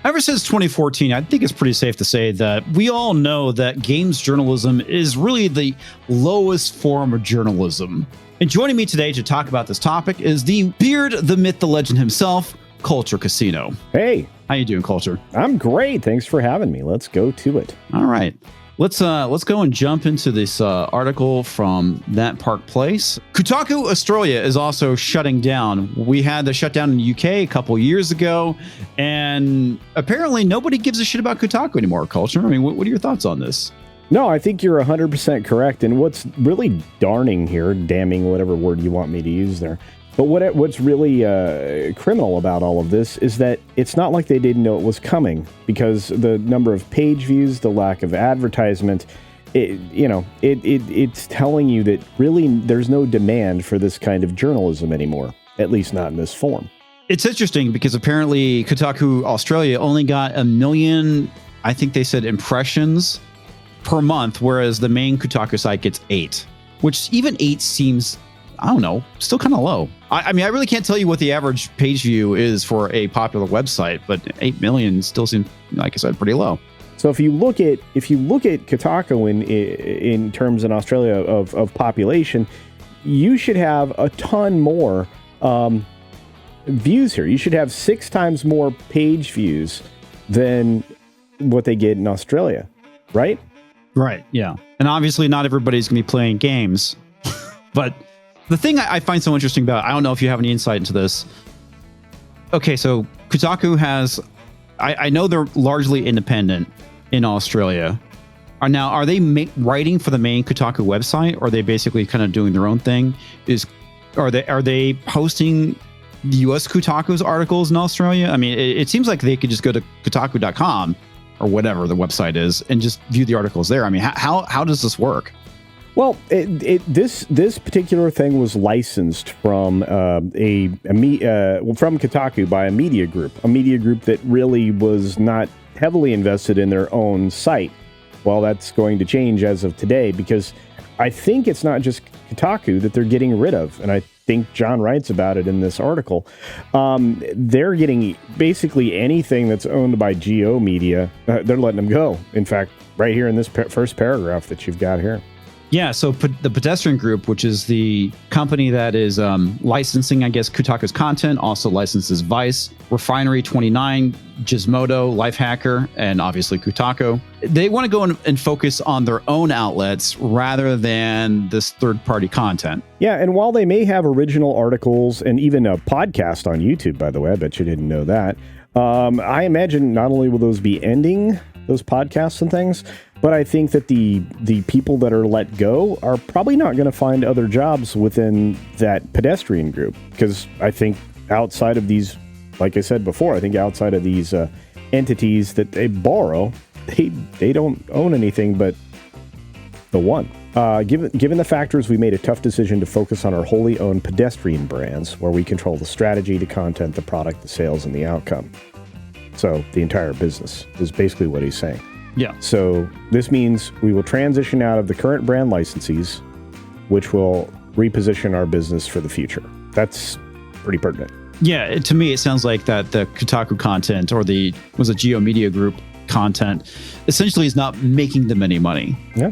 Ever since 2014, I think it's pretty safe to say that we all know that games journalism is really the lowest form of journalism. And joining me today to talk about this topic is the beard, the myth, the legend himself, Culture Casino. Hey. How you doing, Culture? I'm great. Thanks for having me. Let's go to it. All right. Let's go and jump into this article from That Park Place. Kotaku Australia is also shutting down. We had the shutdown in the UK a couple years ago, and apparently nobody gives a shit about Kotaku anymore, Culture. I mean, what are your thoughts on this? No, I think you're 100% correct. And what's really damning here, damning, whatever word you want me to use there, but what's really criminal about all of this is that it's not like they didn't know it was coming, because the number of page views, the lack of advertisement, it's telling you that really there's no demand for this kind of journalism anymore, at least not in this form. It's interesting because apparently Kotaku Australia only got 1 million, I think they said, impressions per month, whereas the main Kotaku site gets 8, which even 8 seems, I don't know, still kind of low. I mean, I really can't tell you what the average page view is for a popular website, but 8 million still seems, like I said, pretty low. So if you look at Kotaku in terms in Australia of population, you should have a ton more views here. You should have 6 times more page views than what they get in Australia, right? Right, yeah. And obviously not everybody's going to be playing games, but the thing I find so interesting about, I don't know if you have any insight into this. Okay, so Kotaku has, I know they're largely independent in Australia. Are they writing for the main Kotaku website, or are they basically kind of doing their own thing? Are they posting the US Kotaku's articles in Australia? I mean, it seems like they could just go to kotaku.com or whatever the website is and just view the articles there. I mean, how does this work? Well, this particular thing was licensed from from Kotaku by a media group that really was not heavily invested in their own site. Well, that's going to change as of today, because I think it's not just Kotaku that they're getting rid of, and I think John writes about it in this article. They're getting basically anything that's owned by Geo Media. They're letting them go. In fact, right here in this first paragraph that you've got here. Yeah, so the Pedestrian Group, which is the company that is licensing, I guess, Kotaku's content, also licenses Vice, Refinery 29, Gizmodo, Lifehacker, and obviously Kotaku. They want to go and focus on their own outlets rather than this third-party content. Yeah, and while they may have original articles and even a podcast on YouTube, by the way, I bet you didn't know that, I imagine not only will those be ending, those podcasts and things, but I think that the people that are let go are probably not going to find other jobs within that Pedestrian Group, because I think outside of these, like I said before, I think outside of these entities that they borrow, they don't own anything but the one. Given the factors, we made a tough decision to focus on our wholly owned pedestrian brands, where we control the strategy, the content, the product, the sales, and the outcome. So the entire business is basically what he's saying. Yeah. So this means we will transition out of the current brand licensees, which will reposition our business for the future. That's pretty pertinent. Yeah, to me, it sounds like that the Kotaku content or the Geo Media Group content essentially is not making them any money. Yeah.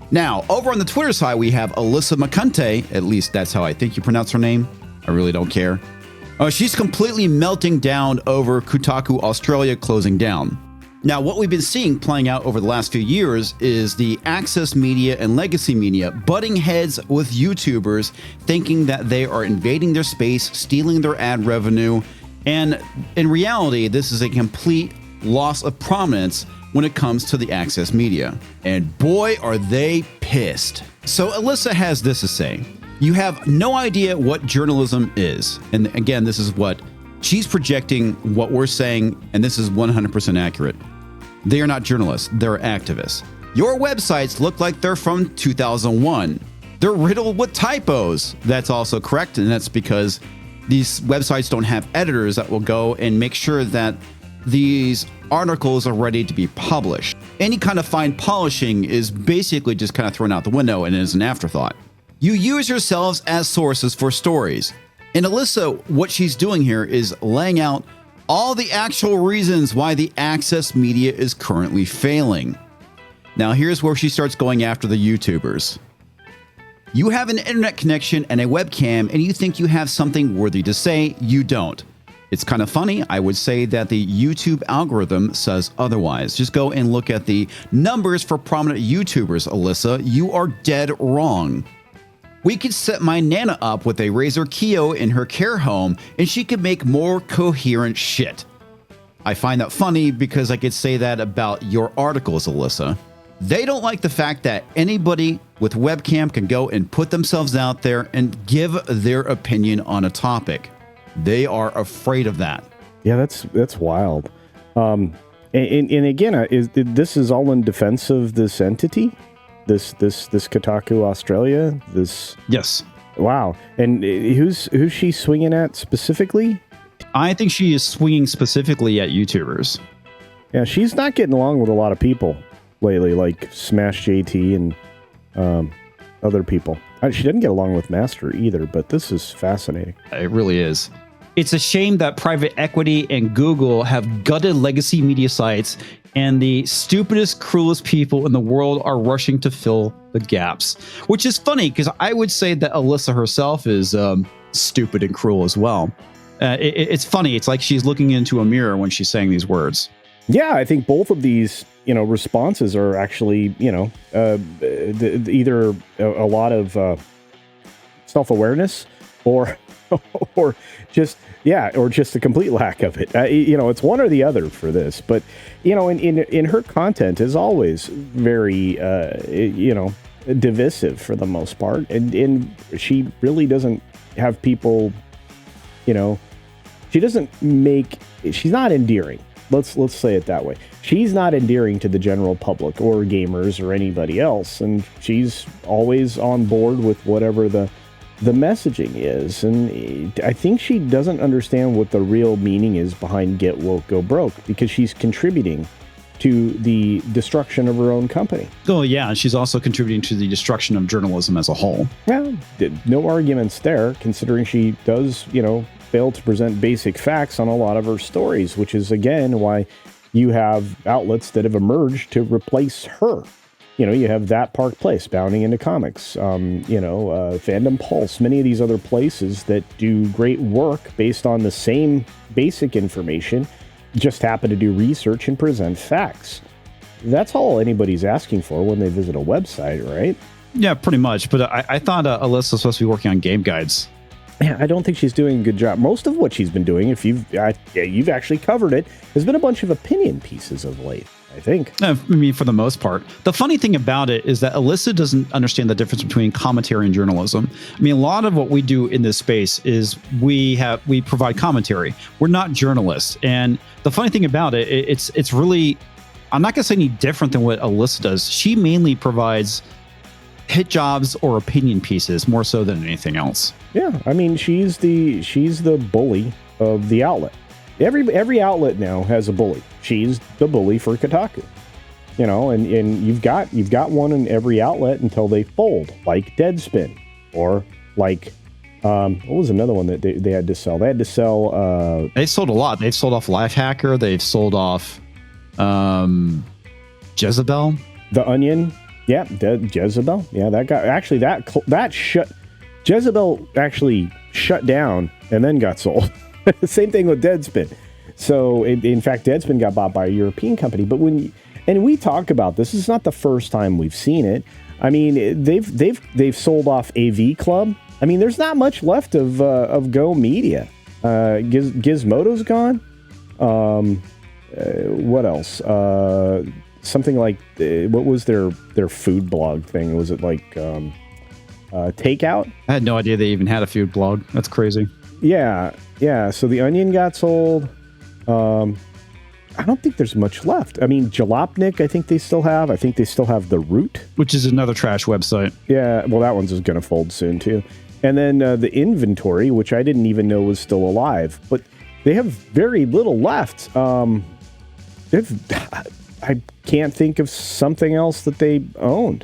Now, over on the Twitter side, we have Alysa McCunty. At least that's how I think you pronounce her name. I really don't care. She's completely melting down over Kotaku Australia closing down. Now, what we've been seeing playing out over the last few years is the access media and legacy media butting heads with YouTubers, thinking that they are invading their space, stealing their ad revenue, and in reality, this is a complete loss of prominence when it comes to the access media. And boy, are they pissed. So Alysa has this to say: you have no idea what journalism is. And again, this is what she's projecting, what we're saying, and this is 100% accurate. They are not journalists, they're activists. Your websites look like they're from 2001. They're riddled with typos. That's also correct, and that's because these websites don't have editors that will go and make sure that these articles are ready to be published. Any kind of fine polishing is basically just kind of thrown out the window and is an afterthought. You use yourselves as sources for stories. And Alysa, what she's doing here is laying out all the actual reasons why the access media is currently failing. Now, here's where she starts going after the YouTubers. You have an internet connection and a webcam, and you think you have something worthy to say. You don't. It's kind of funny. I would say that the YouTube algorithm says otherwise. Just go and look at the numbers for prominent YouTubers, Alysa. You are dead wrong. We could set my Nana up with a Razer Kiyo in her care home, and she could make more coherent shit. I find that funny because I could say that about your articles, Alysa. They don't like the fact that anybody with webcam can go and put themselves out there and give their opinion on a topic. They are afraid of that. Yeah, that's wild. And again, this is all in defense of this entity, this Kotaku Australia. Yes. Wow. And who's she swinging at specifically? I think she is swinging specifically at YouTubers. Yeah, she's not getting along with a lot of people lately, like Smash JT and other people. She didn't get along with Master either, but this is fascinating. It really is. It's a shame that private equity and Google have gutted legacy media sites, and the stupidest, cruelest people in the world are rushing to fill the gaps. Which is funny, because I would say that Alysa herself is stupid and cruel as well. It's funny. It's like she's looking into a mirror when she's saying these words. Yeah, I think both of these, responses are actually, either a lot of self-awareness or just a complete lack of it. It's one or the other for this. But, in her content is always very, divisive for the most part. And she really doesn't have people, she's not endearing. Let's say it that way. She's not endearing to the general public or gamers or anybody else, and she's always on board with whatever the messaging is. And I think she doesn't understand what the real meaning is behind Get Woke, Go Broke, because she's contributing to the destruction of her own company. Oh, yeah. She's also contributing to the destruction of journalism as a whole. Well, no arguments there, considering she does, fail to present basic facts on a lot of her stories, which is, again, why you have outlets that have emerged to replace her. You have That Park Place, Bounding into Comics, Fandom Pulse, many of these other places that do great work based on the same basic information, just happen to do research and present facts. That's all anybody's asking for when they visit a website, right? Yeah, pretty much. But I thought Alyssa was supposed to be working on game guides. Yeah, I don't think she's doing a good job. Most of what she's been doing, if you've actually covered it, has been a bunch of opinion pieces of late, I think. I mean, for the most part. The funny thing about it is that Alyssa doesn't understand the difference between commentary and journalism. I mean, a lot of what we do in this space is we provide commentary. We're not journalists. And the funny thing about it, it's really, I'm not going to say any different than what Alyssa does. She mainly provides hit jobs or opinion pieces more so than anything else. Yeah, I mean, she's the bully of the outlet. Every outlet now has a bully. She's the bully for Kotaku. And you've got one in every outlet until they fold, like Deadspin, or like what was another one that they had to sell? They had to sell. They sold a lot. They've sold off Lifehacker. They've sold off Jezebel. The Onion. Yeah, Jezebel. Yeah, that got actually that shut. Jezebel actually shut down and then got sold. Same thing with Deadspin. So, in fact, Deadspin got bought by a European company. But and we talk about this is not the first time we've seen it. I mean, they've sold off AV Club. I mean, there's not much left of Go Media. Gizmodo's gone. What else? Something like what was their food blog thing? Was it like Takeout? I had no idea they even had a food blog. That's crazy. Yeah. So the Onion got sold. I don't think there's much left. I mean, Jalopnik, I think they still have. I think they still have The Root, which is another trash website. Yeah, well, that one's going to fold soon too. And then the Inventory, which I didn't even know was still alive, but they have very little left. I can't think of something else that they owned.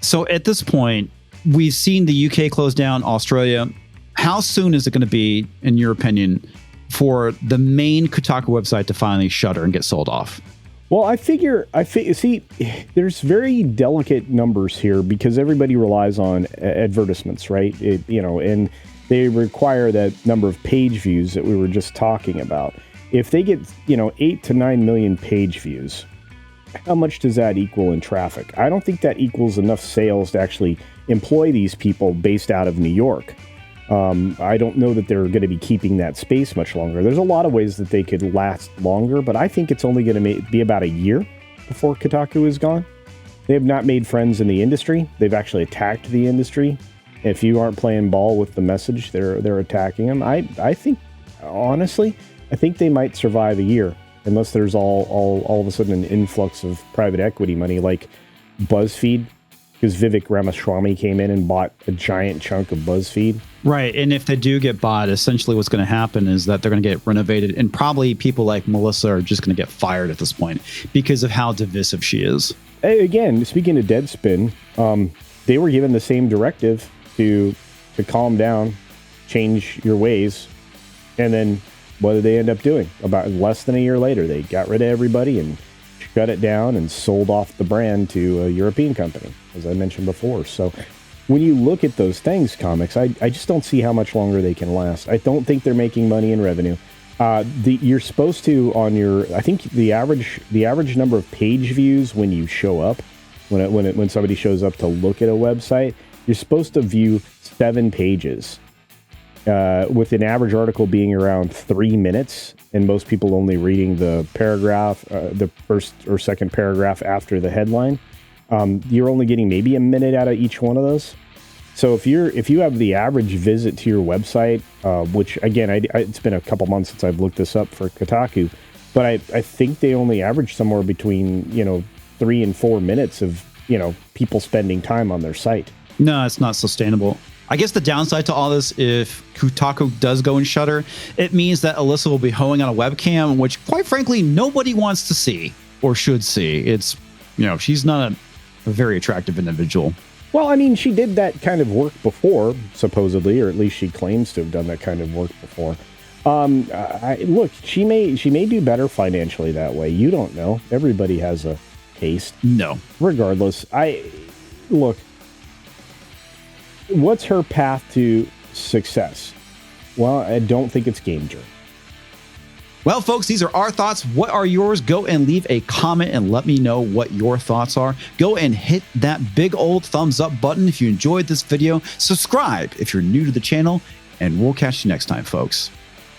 So at this point, we've seen the UK close down, Australia. How soon is it going to be, in your opinion, for the main Kotaku website to finally shutter and get sold off? Well, see, there's very delicate numbers here because everybody relies on advertisements, right? And they require that number of page views that we were just talking about. If they get, 8 to 9 million page views, how much does that equal in traffic? I don't think that equals enough sales to actually employ these people based out of New York. I don't know that they're going to be keeping that space much longer. There's a lot of ways that they could last longer, but I think it's only going to be about a year before Kotaku is gone. They have not made friends in the industry. They've actually attacked the industry. If you aren't playing ball with the message, they're attacking them. I think, honestly, I think they might survive a year unless there's all of a sudden an influx of private equity money like BuzzFeed, because Vivek Ramaswamy came in and bought a giant chunk of BuzzFeed. Right. And if they do get bought, essentially what's going to happen is that they're going to get renovated, and probably people like Alysa are just going to get fired at this point because of how divisive she is. Again, speaking of Deadspin, they were given the same directive to calm down, change your ways, and then what did they end up doing? About less than a year later, they got rid of everybody and shut it down and sold off the brand to a European company, as I mentioned before. So when you look at those things, comics, I just don't see how much longer they can last. I don't think they're making money in revenue. You're supposed to, I think the average number of page views when you show up, when somebody shows up to look at a website, you're supposed to view 7 pages, with an average article being around 3 minutes, and most people only reading the paragraph, the first or second paragraph after the headline. You're only getting maybe a minute out of each one of those. So if you have the average visit to your website, which again, it's been a couple months since I've looked this up for Kotaku, but I think they only average somewhere between 3 and 4 minutes of people spending time on their site. No, it's not sustainable. I guess the downside to all this, if Kotaku does go and shutter, it means that Alysa will be hoeing on a webcam, which quite frankly nobody wants to see or should see. It's she's not a very attractive individual. Well, I mean, she did that kind of work before, supposedly, or at least she claims to have done that kind of work before. Look, she may do better financially that way. You don't know. Everybody has a taste. No. Regardless, look, what's her path to success? Well, I don't think it's game journey. Well, folks, these are our thoughts. What are yours? Go and leave a comment and let me know what your thoughts are. Go and hit that big old thumbs up button if you enjoyed this video. Subscribe if you're new to the channel, and we'll catch you next time, folks.